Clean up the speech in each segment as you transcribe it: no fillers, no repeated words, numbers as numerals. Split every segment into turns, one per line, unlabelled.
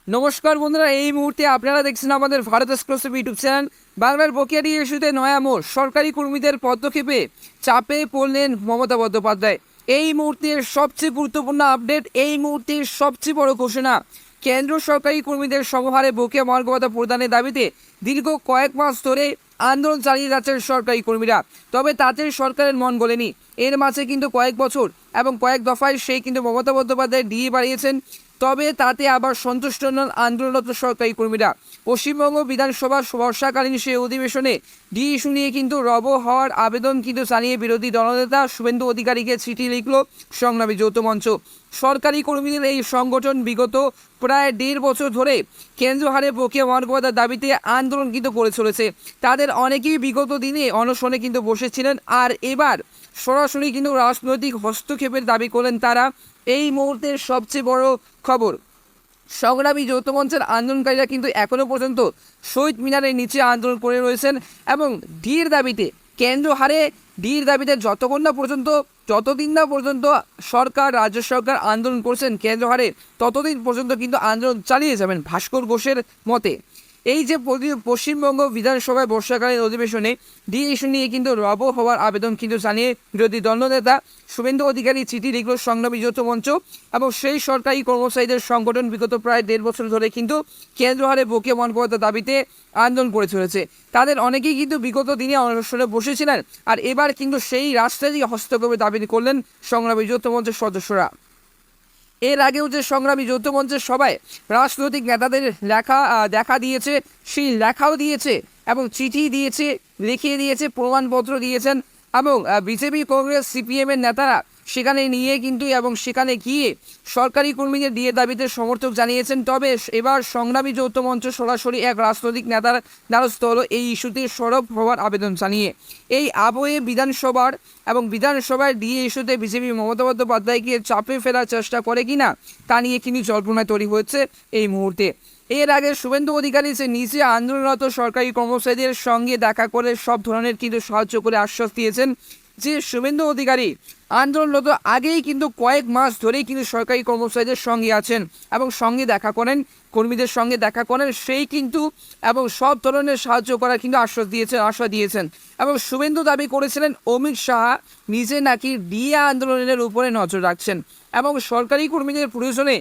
নমস্কার বন্ধুরা, এই মুহূর্তে আপনারা দেখছেন আমাদের ভারত এক্সক্লুসিভ ইউটিউব চ্যানেল বাংলার বকেয়া ইস্যুতে নয়া মোড়। সরকারি কর্মীদের পদক্ষেপে চাপে পড়লেন মমতা বন্দ্যোপাধ্যায়। এই মুহূর্তের সবচেয়ে গুরুত্বপূর্ণ আপডেট, এই মুহূর্তের সবচেয়ে বড় ঘোষণা। কেন্দ্র সরকারি কর্মীদের সমহারে বকেয়া মহার্ঘ ভাতা প্রদানের দাবিতে দীর্ঘ কয়েক মাস ধরে আন্দোলন চালিয়ে যাচ্ছেন সরকারি কর্মীরা। তবে তাতে সরকারের মন গলেনি। এর মাঝে কিন্তু কয়েক বছর এবং কয়েক দফায় সেই কিন্তু মমতা বন্দ্যোপাধ্যায় ডিএ বাড়িয়েছেন। তবে তাতে আবার সন্তুষ্ট নন আন্দোলনরত সরকারি কর্মীরা। পশ্চিমবঙ্গ বিধানসভার বর্ষাকালীন সেই অধিবেশনে ডি ইস্যু নিয়ে কিন্তু রব হওয়ার আবেদন কিন্তু জানিয়ে বিরোধী দলনেতা শুভেন্দু অধিকারীকে চিঠি লিখল সংগ্রামী যৌথ মঞ্চ। সরকারি কর্মীদের এই সংগঠন বিগত প্রায় 1.5 বছর ধরে কেন্দ্র হারে বকেয়া মহার্ঘ ভাতার দাবিতে আন্দোলন কিন্তু করে চলেছে। তাদের অনেকেই বিগত দিনে অনশনে কিন্তু বসেছিলেন, আর এবার সরাসরি কিন্তু রাজনৈতিক হস্তক্ষেপের দাবি করলেন তারা। এই মুহূর্তের সবচেয়ে বড় খবর, সংগ্রামী যৌথ মঞ্চের আন্দোলনকারীরা কিন্তু এখনও পর্যন্ত শহীদ মিনারের নিচে আন্দোলন করে রয়েছেন এবং ডির দাবিতে, কেন্দ্র হারে ডির দাবিতে যতদিন না পর্যন্ত সরকার, রাজ্য সরকার আন্দোলন করছেন কেন্দ্র হারে, ততদিন পর্যন্ত কিন্তু আন্দোলন চালিয়ে যাবেন ভাস্কর ঘোষের মতে। এই যে পশ্চিমবঙ্গ বিধানসভায় বর্ষাকালীন অধিবেশনে ডি ইস্যু নিয়ে কিন্তু রব হওয়ার আবেদন কিন্তু জানিয়ে বিরোধী দলনেতা শুভেন্দু অধিকারী চিঠি লিখল সংগ্রামী যৌথ মঞ্চ এবং সেই সরকারি কর্মচারীদের সংগঠন বিগত প্রায় 1.5 বছর ধরে কিন্তু কেন্দ্র হারে বকেয়া মহার্ঘ ভাতার দাবিতে আন্দোলন করে চলেছে। তাদের অনেকেই কিন্তু বিগত দিনে অনশনে বসেছিলেন, আর এবার কিন্তু সেই রাজনৈতিক হস্তক্ষেপের দাবি করলেন সংগ্রামী যৌথ মঞ্চের সদস্যরা। এর আগেও যে সংগ্রামী যৌথ মঞ্চের সভায় রাজনৈতিক নেতাদের দেখা দিয়েছে, সেই লেখাও দিয়েছে এবং চিঠি দিয়েছে, লিখিয়ে দিয়েছে, প্রমাণপত্র দিয়েছেন এবং বিজেপি, কংগ্রেস, সিপিএমের নেতারা সেখানে সেখানে গিয়ে সরকারি কর্মীদের ডিএ দাবিতে সমর্থক জানিয়েছেন। তবে এবার সংগ্রামী যৌথ মঞ্চ সরাসরি এক রাজনৈতিক নেতার দ্বারস্থ হলো এই ইস্যুতে সরব হওয়ার আবেদন জানিয়ে। এই আবহে বিধানসভায় ডিএ ইস্যুতে বিজেপি মমতা বন্দ্যোপাধ্যায়কে চাপে ফেলার চেষ্টা করে কিনা তা নিয়ে কিন্তু জল্পনা তৈরি হয়েছে এই মুহূর্তে। এর আগে শুভেন্দু অধিকারী যে নিজে আন্দোলনরত সরকারি কর্মচারীদের সঙ্গে দেখা করে সব ধরনের কিন্তু সাহায্য করে আশ্বাস দিয়েছেন। যে শুভেন্দু অধিকারী আন্দোলনরত আগেই কিন্তু কয়েক মাস ধরেই কিন্তু সরকারি কর্মচারীদের সঙ্গে আছেন এবং কর্মীদের সঙ্গে দেখা করেন, সেই কিন্তু এবং সব ধরনের সাহায্য করার কিন্তু আশ্বাস দিয়েছেন এবং শুভেন্দু দাবি করেছিলেন অমিত শাহ নিজে নাকি ডিএ আন্দোলনের উপরে নজর রাখছেন এবং সরকারি কর্মীদের প্রয়োজনে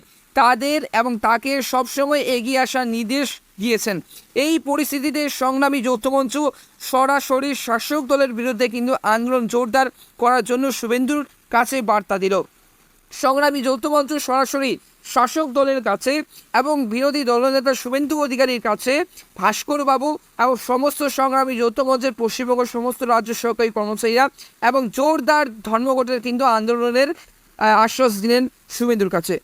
তাকে সবসময় এগিয়ে আসার নির্দেশ দিয়েছেন। এই পরিস্থিতিতে সংগ্রামী যৌথ মঞ্চ সরাসরি শাসক দলের বিরুদ্ধে কিন্তু আন্দোলন জোরদার করার জন্য শুভেন্দুর কাছে বার্তা দিল। সংগ্রামী যৌথ মঞ্চ সরাসরি শাসক দলের কাছে এবং বিরোধী দলনেতা শুভেন্দু অধিকারীর কাছে ভাস্কর বাবু এবং সমস্ত সংগ্রামী যৌথ মঞ্চের পশ্চিমবঙ্গের সমস্ত রাজ্য সরকারি কর্মচারীরা এবং জোরদার ধর্মঘটের কিন্তু আন্দোলনের আশ্বাস দিলেন শুভেন্দুর কাছে।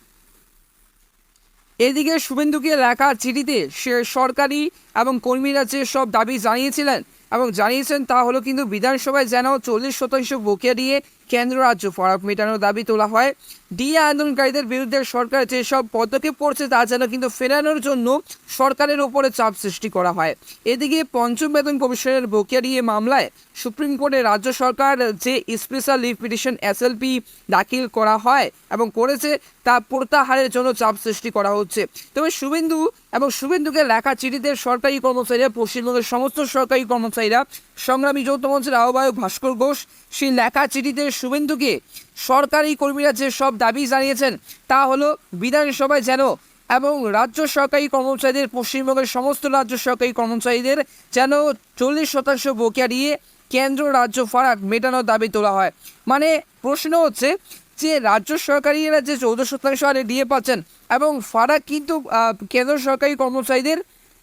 এদিকে শুভেন্দুকে লেখা চিঠিতে সে সরকারি এবং কর্মীরা যে সব দাবি জানিয়েছেন তা হলো কিন্তু বিধানসভায় যেন 40% বকেয়া দিয়ে কেন্দ্র রাজ্য ফারাক মেটানোর দাবি তোলা হয়। ডিএ আন্দোলনকারীদের বিরুদ্ধে সরকার যেসব পদক্ষেপ করছে তা যেন কিন্তু ফেরানোর জন্য সরকারের ওপরে চাপ সৃষ্টি করা হয়। এদিকে পঞ্চম বেতন কমিশনের বকেয়া ডিএ মামলায় সুপ্রিম কোর্টে রাজ্য সরকার যে স্পেশাল লিভ পিটিশন এসএলপি দাখিল করা হয় এবং করেছে তা প্রত্যাহারের জন্য চাপ সৃষ্টি করা হচ্ছে। তবে শুভেন্দুকে লেখা চিঠিতে সরকারি কর্মচারীরা, পশ্চিমবঙ্গের সমস্ত সরকারি কর্মচারীরা, সংগ্রামী যৌথ মঞ্চের আহ্বায়ক ভাস্কর ঘোষ, সেই লেখা চিঠিতে শুভেন্দুকে সরকারি কর্মীরা যে সব দাবি জানিয়েছেন তা হলো বিধানসভায় যেন এবং রাজ্য সরকারি কর্মচারীদের, পশ্চিমবঙ্গের সমস্ত রাজ্য সরকারি কর্মচারীদের যেন 40% বকেয়া দিয়ে কেন্দ্র রাজ্য ফারাক মেটানোর দাবি তোলা হয়। মানে প্রশ্ন হচ্ছে যে রাজ্য সরকারিরা যে 14% হারে ডিএ পাচ্ছেন এবং ফারাক কিন্তু কেন্দ্র সরকারি কর্মচারীদের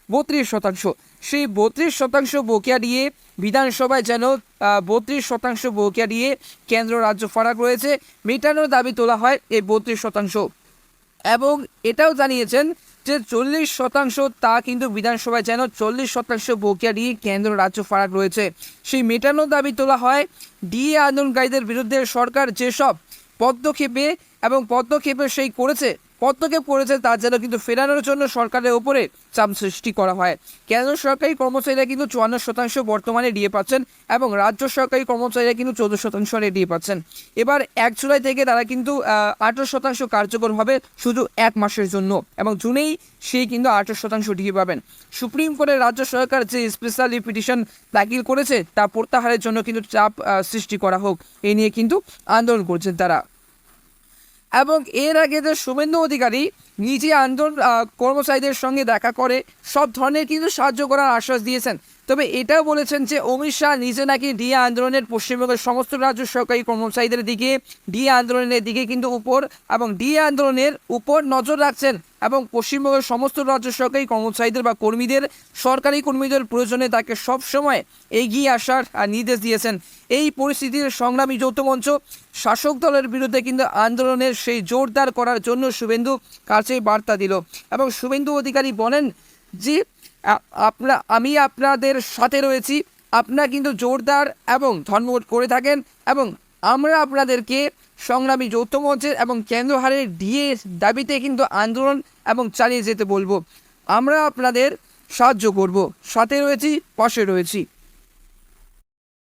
32%, সেই 32% বকেয়া দিয়ে বিধানসভায় যেন 32% বকেয়া দিয়ে কেন্দ্র রাজ্য ফারাক রয়েছে মেটানোর দাবি তোলা হয় এই 32%। এবং এটাও জানিয়েছেন যে 40% তা কিন্তু বিধানসভায় যেন 40% বকেয়া দিয়ে কেন্দ্র রাজ্য ফারাক রয়েছে সেই মেটানোর দাবি তোলা হয়। ডিএ আন্দোলনকারীদের বিরুদ্ধে সরকার যেসব পদক্ষেপে সেই করেছে পদক্ষেপ করেছে তার যেন কিন্তু ফেরানোর জন্য সরকারের ওপরে চাপ সৃষ্টি করা হয়। কেন্দ্র সরকারি কর্মচারীরা কিন্তু 54% বর্তমানে ডিএ পাচ্ছেন এবং রাজ্য সরকারি কর্মচারীরা কিন্তু 14% ডিএ পাচ্ছেন। এবার 1 জুলাই থেকে তারা কিন্তু 18% কার্যকর হবে শুধু 1 মাসের জন্য, এবং জুনেই সেই কিন্তু 18% ডিএ পাবেন। সুপ্রিম কোর্টের রাজ্য সরকার যে স্পেশাল পিটিশন দাখিল করেছে তা প্রত্যাহারের জন্য কিন্তু চাপ সৃষ্টি করা হোক, এই নিয়ে কিন্তু আন্দোলন করছেন তারা। এবং এর আগে যে শুভেন্দু অধিকারী নিজে আন্দোলন কর্মচারীদের সঙ্গে দেখা করে সব ধরনের কিন্তু সাহায্য করার আশ্বাস দিয়েছেন। তবে এটাও বলেছেন যে অমিত শাহ নিজে নাকি ডিএ আন্দোলনের পশ্চিমবঙ্গের সমস্ত রাজ্য সরকারি কর্মচারীদের দিকে ডিএ আন্দোলনের দিকে কিন্তু এবং ডিএ আন্দোলনের উপর নজর রাখছেন এবং পশ্চিমবঙ্গের সমস্ত রাজ্য সরকারি কর্মচারীদের বা কর্মীদের, সরকারি কর্মীদের প্রয়োজনে তাকে সবসময় এগিয়ে আসার নির্দেশ দিয়েছেন। এই পরিস্থিতির সংগ্রামী যৌথ মঞ্চ শাসক দলের বিরুদ্ধে কিন্তু আন্দোলনের সেই জোরদার করার জন্য শুভেন্দু কাছে বার্তা দিল এবং শুভেন্দু অধিকারী বলেন যে আমি আপনাদের সাথে রয়েছি, আপনারা কিন্তু জোরদার এবং ধর্মঘট করে থাকেন এবং আমরা আপনাদেরকে সংগ্রামী যৌথ মঞ্চের এবং কেন্দ্র হারে ডিএ দাবিতে কিন্তু আন্দোলন এবং চালিয়ে যেতে বলবো। আমরা আপনাদের সাহায্য করব, সাথে রয়েছি, পাশে রয়েছি।